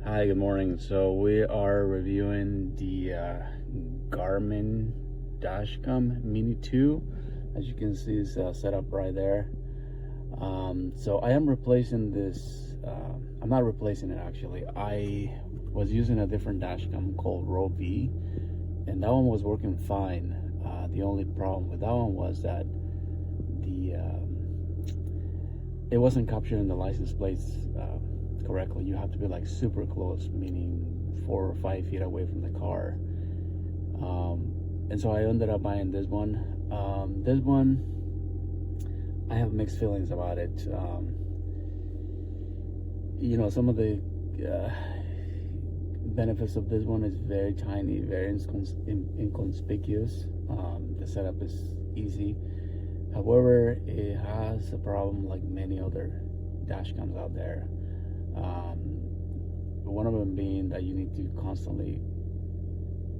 Hi, good morning. So we are reviewing the Garmin Dashcam Mini 2. As you can see, it's set up right there. So I am replacing this. I'm not replacing it actually. I was using a different Dashcam called FOV, and that one was working fine. The only problem with that one was that it wasn't capturing the license plates correctly. You have to be like super close, meaning 4 or 5 feet away from the car. And so I ended up buying this one. This one, I have mixed feelings about it. You know, some of the benefits of this one is very tiny, very inconspicuous. The setup is easy. However, it has a problem like many other dash cams out there. One of them being that you need to constantly,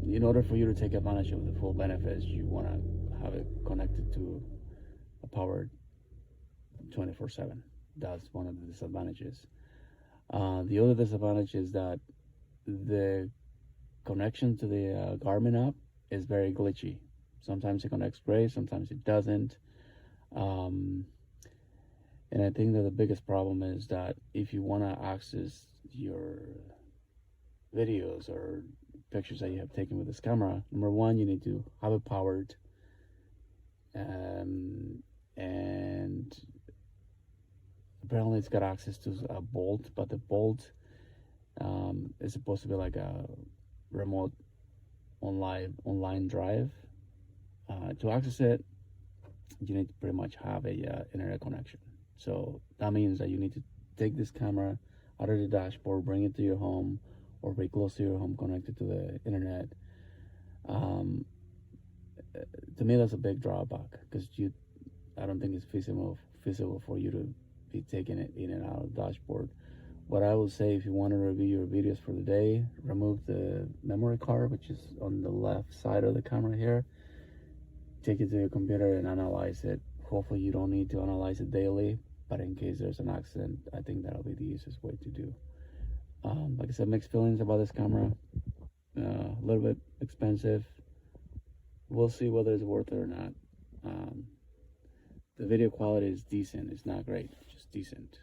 in order for you to take advantage of the full benefits, you want to have it connected to a powered 24/7. That's one of the disadvantages. The other disadvantage is that the connection to the Garmin app is very glitchy. Sometimes it connects great, sometimes it doesn't. And I think that the biggest problem is that if you want to access your videos or pictures that you have taken with this camera, number one, you need to have it powered. And apparently it's got access to a bolt, but the bolt is supposed to be like a remote online drive. To access it, you need to pretty much have a internet connection. So that means that you need to take this camera out of the dashboard, bring it to your home, or very close to your home, connected to the internet. To me, that's a big drawback, because I don't think it's feasible for you to be taking it in and out of the dashboard. What I will say, if you want to review your videos for the day, remove the memory card, which is on the left side of the camera here. Take it to your computer and analyze it. Hopefully you don't need to analyze it daily, but in case there's an accident, I think that'll be the easiest way to do. Like I said, mixed feelings about this camera. A little bit expensive. We'll see whether it's worth it or not. The video quality is decent. It's not great, just decent.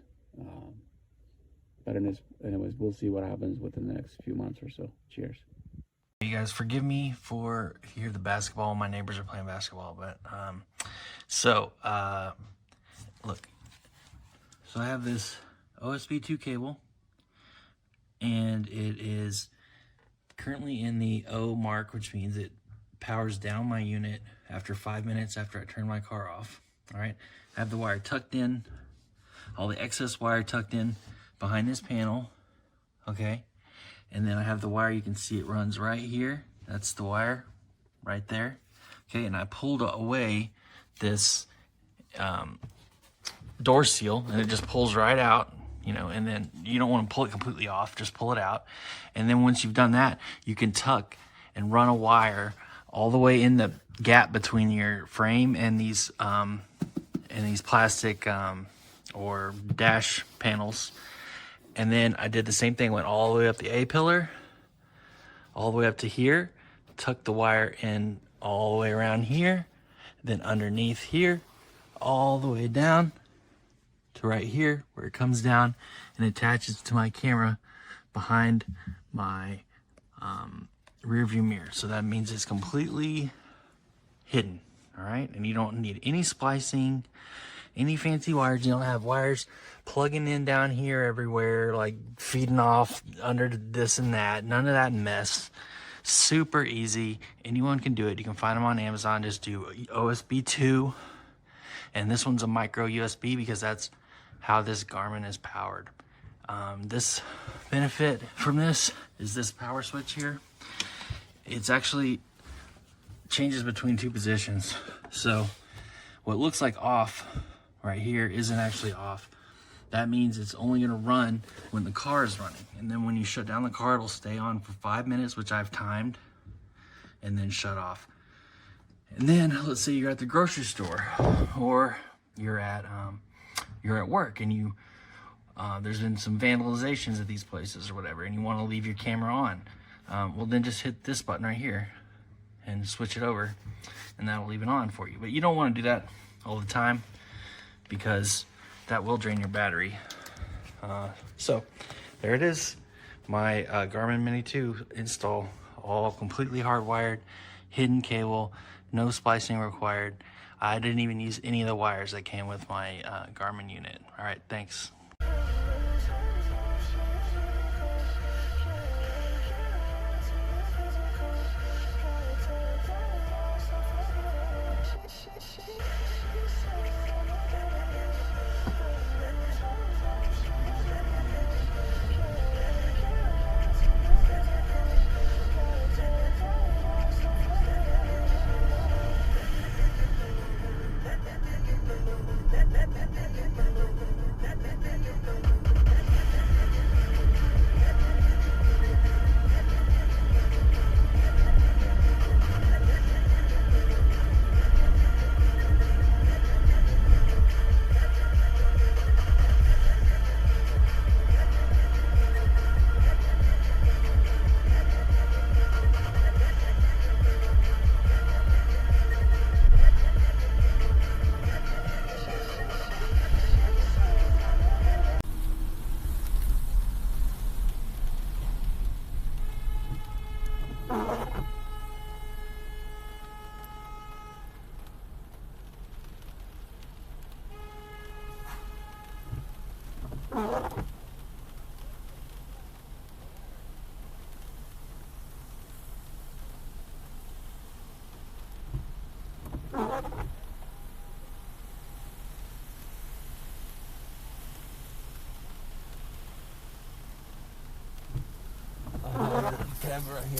But anyways, we'll see what happens within the next few months or so. Cheers. You guys forgive me for if you hear the basketball. My neighbors are playing basketball, but look. So I have this OSB 2 cable, and it is currently in the O mark, which means it powers down my unit after 5 minutes after I turn my car off. All right, I have the wire tucked in, all the excess wire tucked in behind this panel. Okay. And then I have the wire, you can see it runs right here. That's the wire right there. Okay, and I pulled away this door seal, and it just pulls right out, you know, and then you don't want to pull it completely off, just pull it out. And then once you've done that, you can tuck and run a wire all the way in the gap between your frame and these plastic or dash panels. And then I did the same thing, went all the way up the A-pillar, all the way up to here, tucked the wire in all the way around here, then underneath here, all the way down to right here, where it comes down and attaches to my camera behind my rear view mirror. So that means it's completely hidden, all right? And you don't need any splicing, any fancy wires. You don't have wires plugging in down here everywhere, like feeding off under this and that. None of that mess. Super easy. Anyone can do it. You can find them on Amazon. Just do OSB 2. And this one's a micro USB because that's how this Garmin is powered. This benefit from this is this power switch here. It's actually changes between two positions. So what looks like off right here isn't actually off. That means it's only going to run when the car is running. And then when you shut down the car, it'll stay on for 5 minutes, which I've timed, and then shut off. And then let's say you're at the grocery store, or you're at work, and you there's been some vandalizations at these places or whatever, and you want to leave your camera on, well, then just hit this button right here and switch it over, and that'll leave it on for you. But you don't want to do that all the time because that will drain your battery. So there it is, my Garmin Mini 2 install, all completely hardwired, hidden cable, no splicing required. I didn't even use any of the wires that came with my Garmin unit. All right, thanks.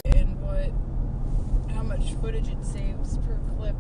And how much footage it saves per clip.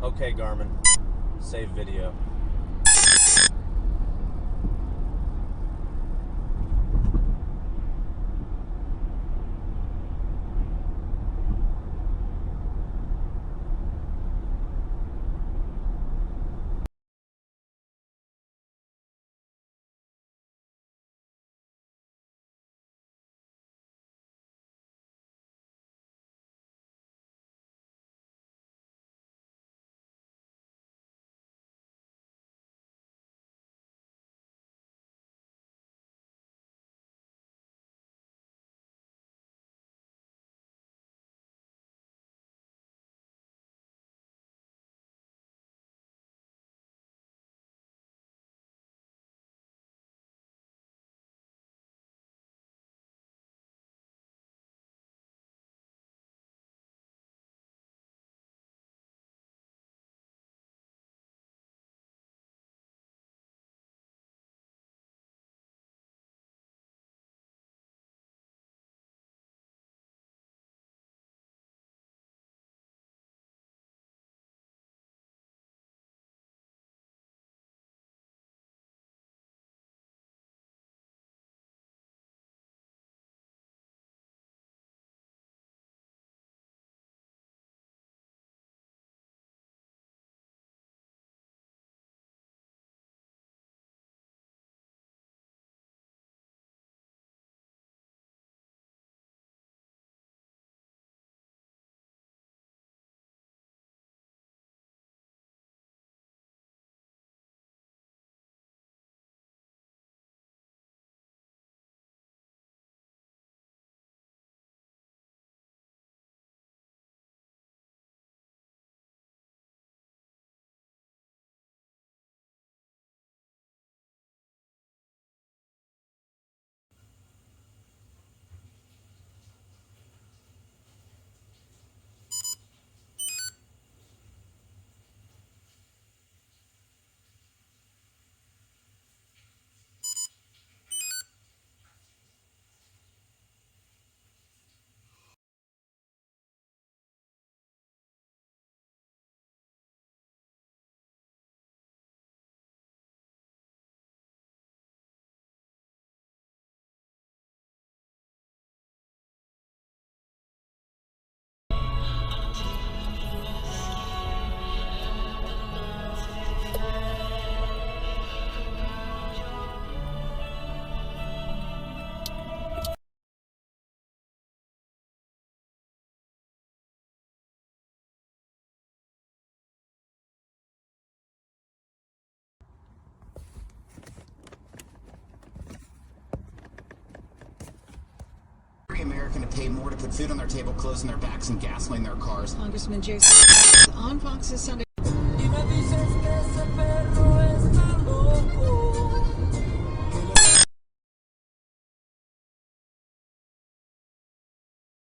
Okay, Garmin, save video. more to put food on their table, clothes on their backs, and gasoline in their cars. Congressman Jason on Fox's Sunday. Y me dices que se